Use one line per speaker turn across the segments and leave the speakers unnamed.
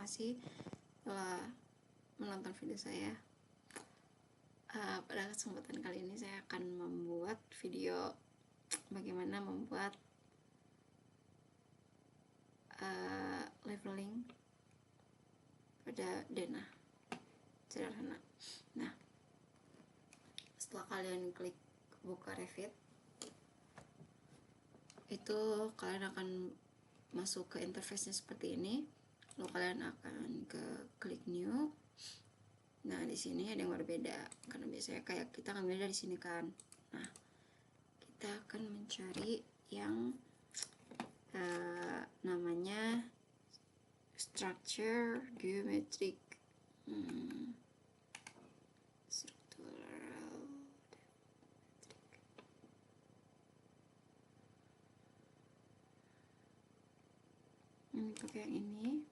kasih telah menonton video saya. Pada kesempatan kali ini saya akan membuat video bagaimana membuat leveling pada Dena sederhana. Nah, setelah kalian klik buka Revit, itu kalian akan masuk ke interface-nya seperti ini. Lalu kalian akan ke klik new. Nah, di sini ada yang berbeda karena biasanya kayak kita ngambil dari sini kan. Nah, kita akan mencari yang namanya structure geometric, structural ini pakai yang ini.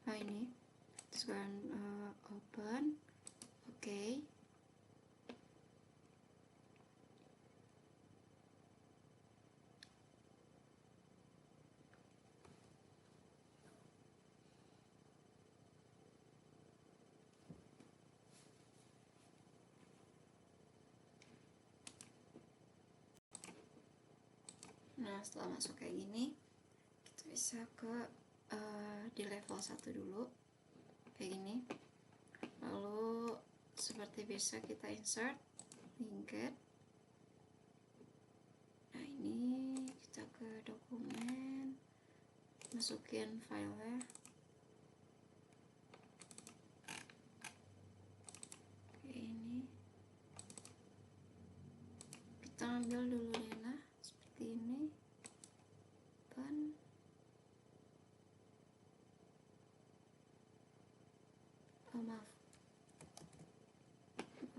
Nah, ini terus kalian open. Oke. Nah, setelah masuk kayak gini, kita bisa ke di level 1 dulu kayak gini. Lalu seperti biasa kita insert linked. Nah, ini kita ke dokumen, masukin filenya. Kayak ini. Kita ambil dulu Dena seperti ini.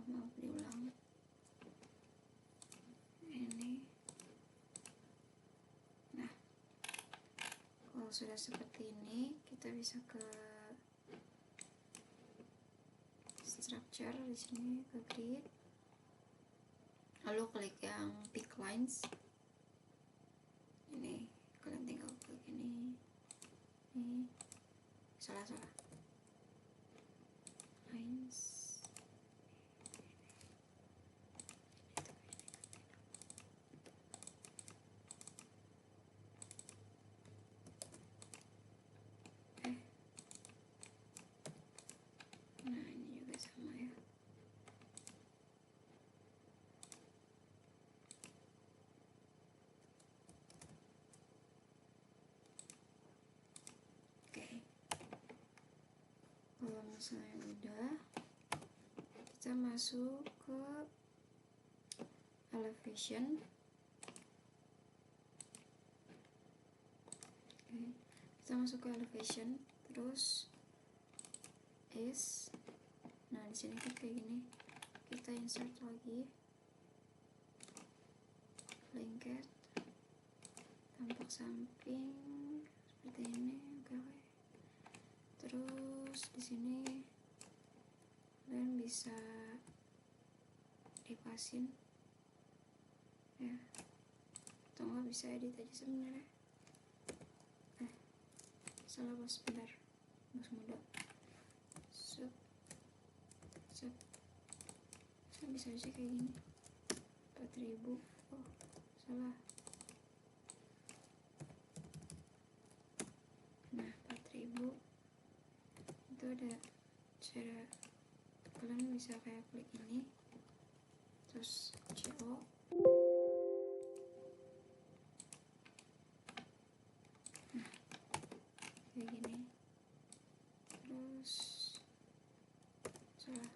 Maaf, diulang. Ini. Nah, kalau sudah seperti ini, kita bisa ke structure di sini, ke grid. Lalu klik yang pick lines. Ini kalian tinggal klik ini. Ini salah lines. Nah, ini juga sama ya. Oke. Kalau misalnya udah, kita masuk ke elevation. Oke. Kita masuk ke elevation, terus is. Nah, di sini kan kayak gini. Kita insert lagi linked, tampak samping seperti ini. Oke. Terus di sini kalian bisa dipasin ya, atau nggak bisa edit aja sebenarnya. Salah bos, sebentar, bos muda. Saya bisa aja kayak gini. 4000. Oh, salah. Nah, 4000 itu ada cara. Kalian bisa kayak klik ini, terus CO. Nah, kayak gini. Terus salah.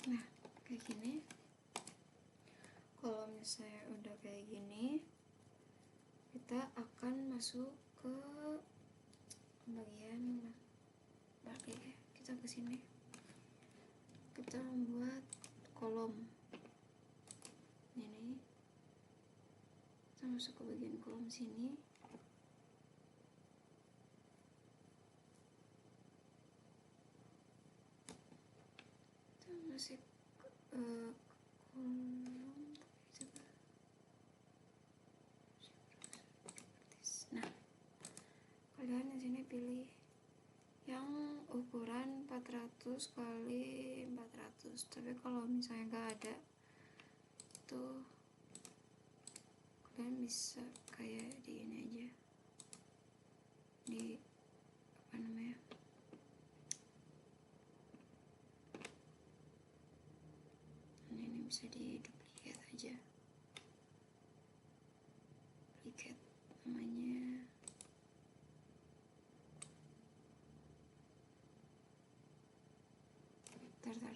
Nah, kayak gini. saya udah kayak gini, kita akan masuk ke bagian balik ya. Kita ke sini, kita membuat kolom ini. Kita masuk ke bagian kolom sini. Kita masuk kolom. Nah, kalian di sini pilih yang ukuran 400 kali 400. Tapi kalau misalnya nggak ada tuh, kalian bisa kayak di ini aja, di apa namanya, ini bisa di duplicate aja, duplicate namanya. Tar beam.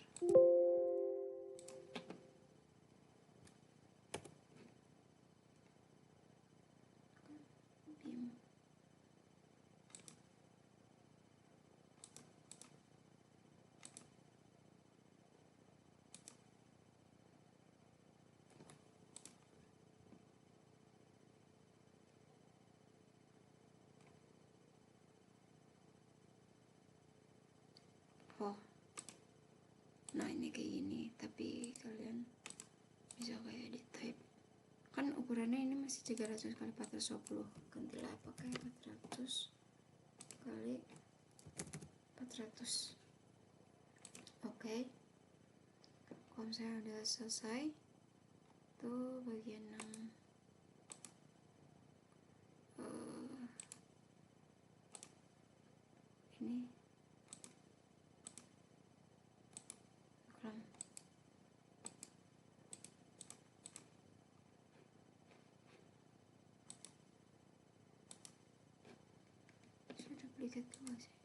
Oh, nah ini kayak gini, tapi kalian bisa kayak di type, kan ukurannya ini masih 300 kali 420, gantilah pakai 400 kali 400. Oke. Kalau saya udah selesai tuh bagian yang ini kolom. Saya duplicate dulu sih.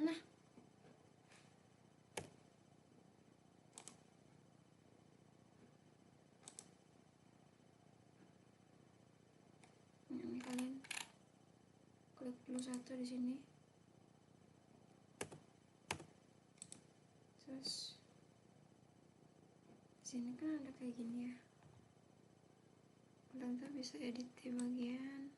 Nah, ini kalian klik dulu satu di sini, terus sini kan ada kayak gini ya, kalian tuh bisa edit di bagian.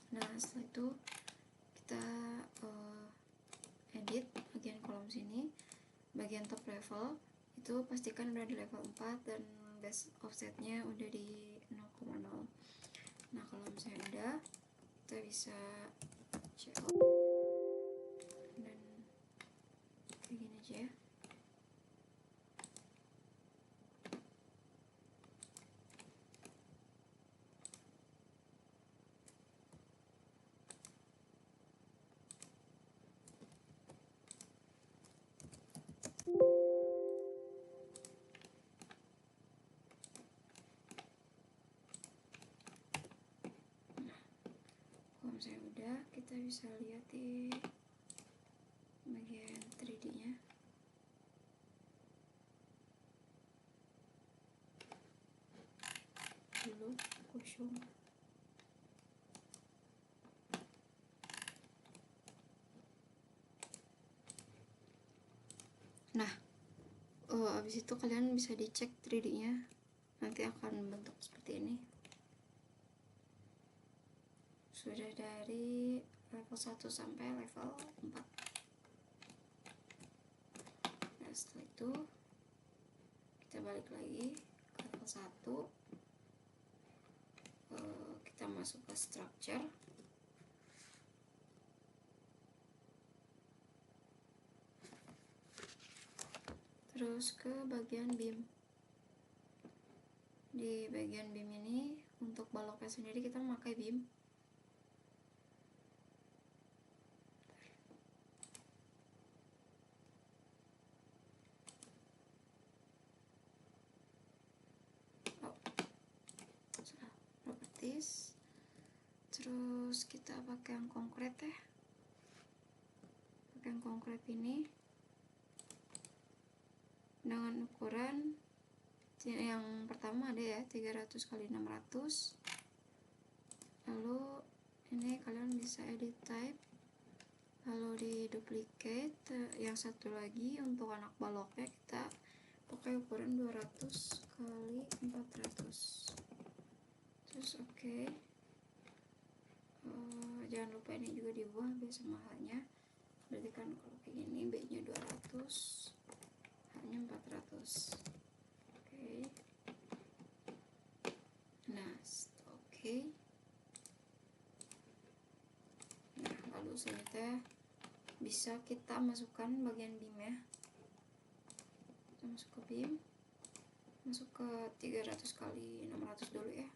Nah setelah itu kita edit bagian kolom sini, bagian top level itu pastikan udah di level 4 dan base offsetnya udah di 0,0. Nah kalau misalnya udah, kita bisa check out dan kayak gini aja ya. Kalau misalnya udah, kita bisa lihat di bagian 3D nya. Dulu kosong. Nah abis itu kalian bisa dicek 3D nya, nanti akan bentuk seperti ini. Sudah dari level 1 sampai level 4. Nah setelah itu kita balik lagi ke level 1, kita masuk ke structure, terus ke bagian beam. Di bagian beam ini untuk baloknya sendiri kita memakai beam. kita pakai yang konkret ya, pakai yang konkret ini dengan ukuran yang pertama ada ya 300 kali 600. Lalu ini kalian bisa edit type, lalu di duplicate. Yang satu lagi untuk anak baloknya kita pakai ukuran 200 kali 400. Terus oke. Jangan lupa ini juga diubah B sama H-nya. Berarti kan kalau kayak gini B-nya 200, H-nya 400. Oke. Nah, oke. Nah, lalu selanjutnya bisa kita masukkan bagian beam ya. Kita masuk ke beam, masuk ke 300 kali 600 dulu ya.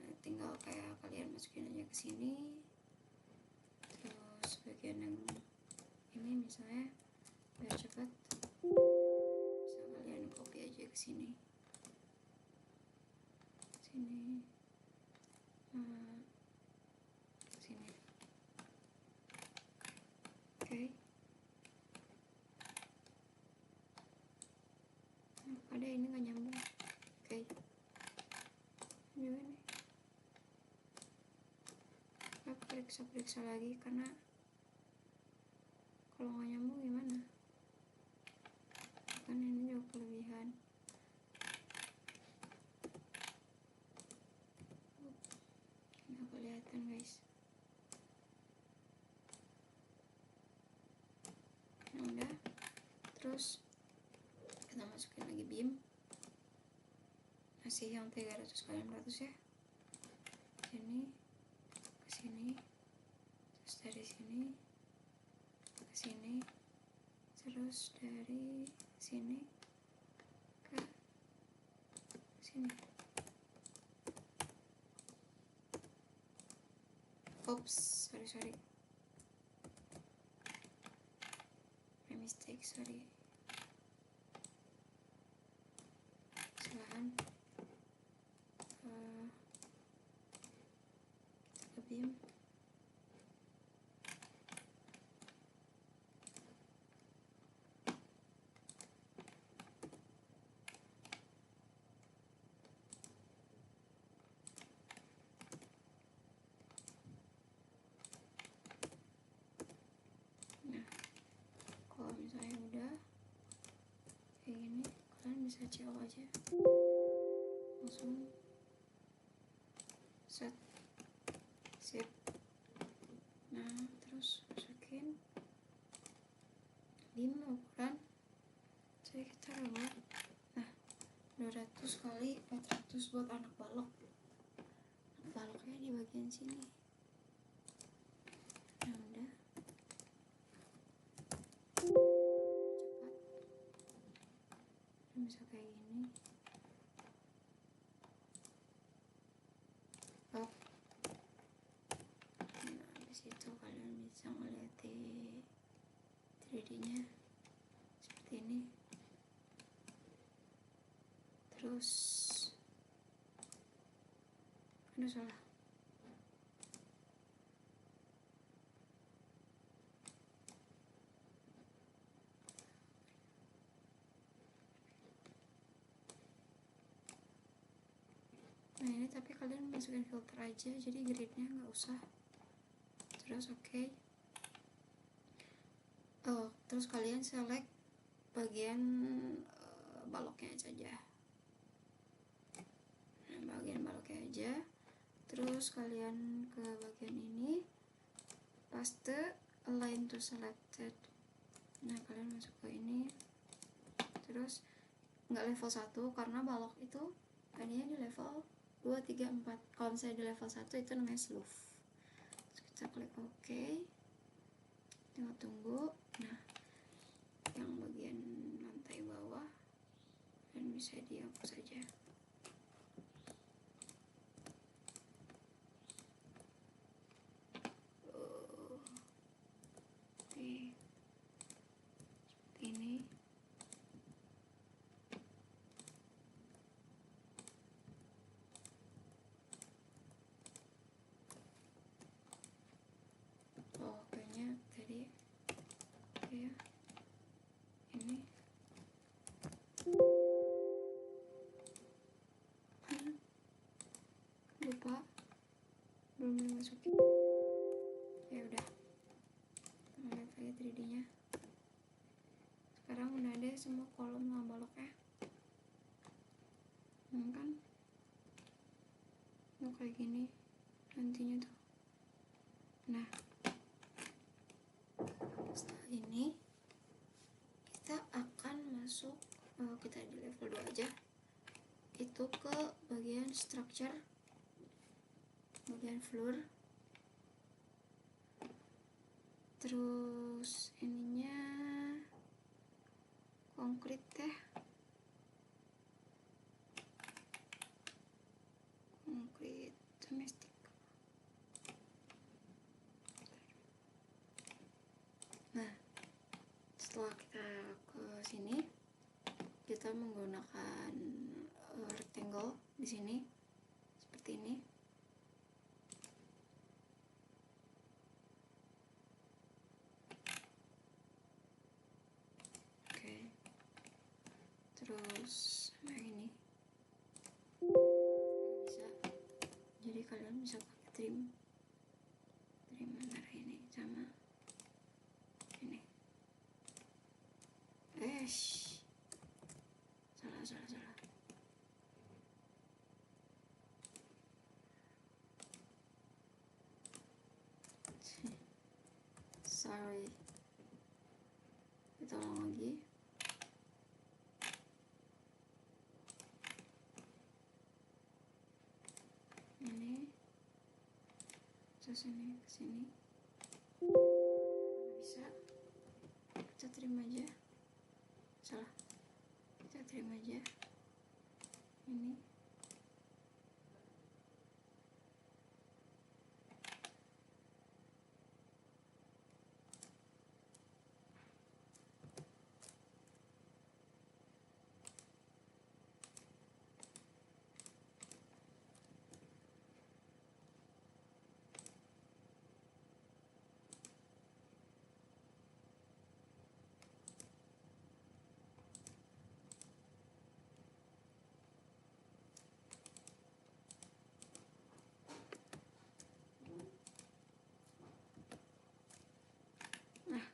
Nah, tinggal kayak kalian masukin aja ke sini. Terus bagian yang ini misalnya biar cepat, bisa kalian copy aja ke sini. Sini. Sini. Oke. Ada ini nggak nyambung. Oke. Juga nih. Kita periksa lagi karena kalau nggak nyambung gimana? Kan ini juga kelebihan. Nggak kelihatan guys. Nah, udah. Terus kita masukin lagi beam. Masih yang 300 kali 600 ya. Sini ke sini. Terus dari sini ke sini. Terus dari sini ke sini. Oops, sorry. My mistake, sorry. Kesalahan. Kita ke beam. Kalau misalnya udah kayak gini, kalian bisa CO aja, langsung set, sip. Nah, terus masukin beam ukuran, jadi kita buat, nah 200 kali 400 buat anak balok. Anak baloknya di bagian sini. Nah, udah. Bisa kayak gini. Up. Nah, habis itu kalian bisa ngeliat 3D nya seperti ini. Terus aduh salah. Nah, ini tapi kalian masukin filter aja, jadi gridnya nggak usah. Terus oke. Terus kalian select bagian baloknya saja. Nah, bagian baloknya aja. Terus kalian ke bagian ini, paste align to selected. Nah, kalian masuk ke ini. Terus nggak level 1 karena balok itu tadinya di level 2, 3, 4. Kalau misalnya di level 1 itu namanya sloof. Terus kita klik OK, tinggal tunggu. Nah, yang bagian lantai bawah dan bisa dihapus saja. Oke, seperti ini. kayak gini nantinya tuh. Nah, setelah ini kita akan masuk, kita di level 2 aja, itu ke bagian structure, bagian floor, terus ininya konkrit ya, konkrit domestik. Nah, setelah kita ke sini, kita menggunakan rectangle di sini seperti ini. Oke, terus sama ini bisa, jadi kalian bisa pakai trim antara ini sama ini. Salah. Sorry, kita ulang lagi. Ini terus ini ke sini bisa, kita terima aja. Salah, kita terima aja ini. Nah,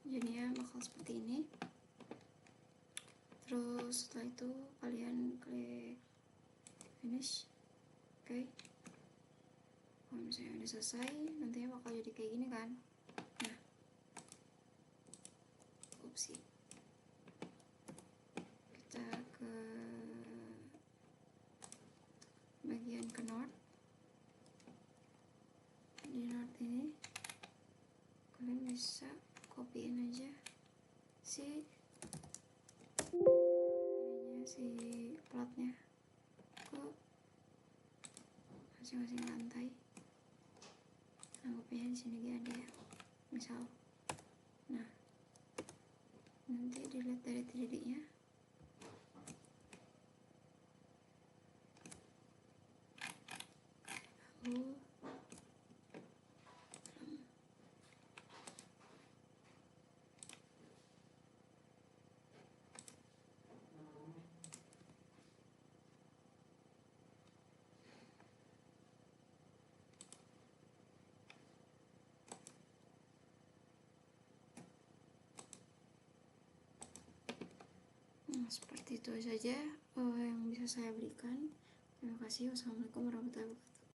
jadinya bakal seperti ini. Terus setelah itu kalian klik finish. Oke, kalau misalnya udah selesai, nantinya bakal jadi kayak gini kan. Nah, opsi kita ke bagian ke north. Di north ini kalian bisa copyin aja si platnya ke masing-masing lantai. Anggapnya di sini gak ada ya, misal. Nah, nanti dilihat dari 3D-nya. Lalu seperti itu saja yang bisa saya berikan. Terima kasih. Wassalamualaikum warahmatullahi wabarakatuh.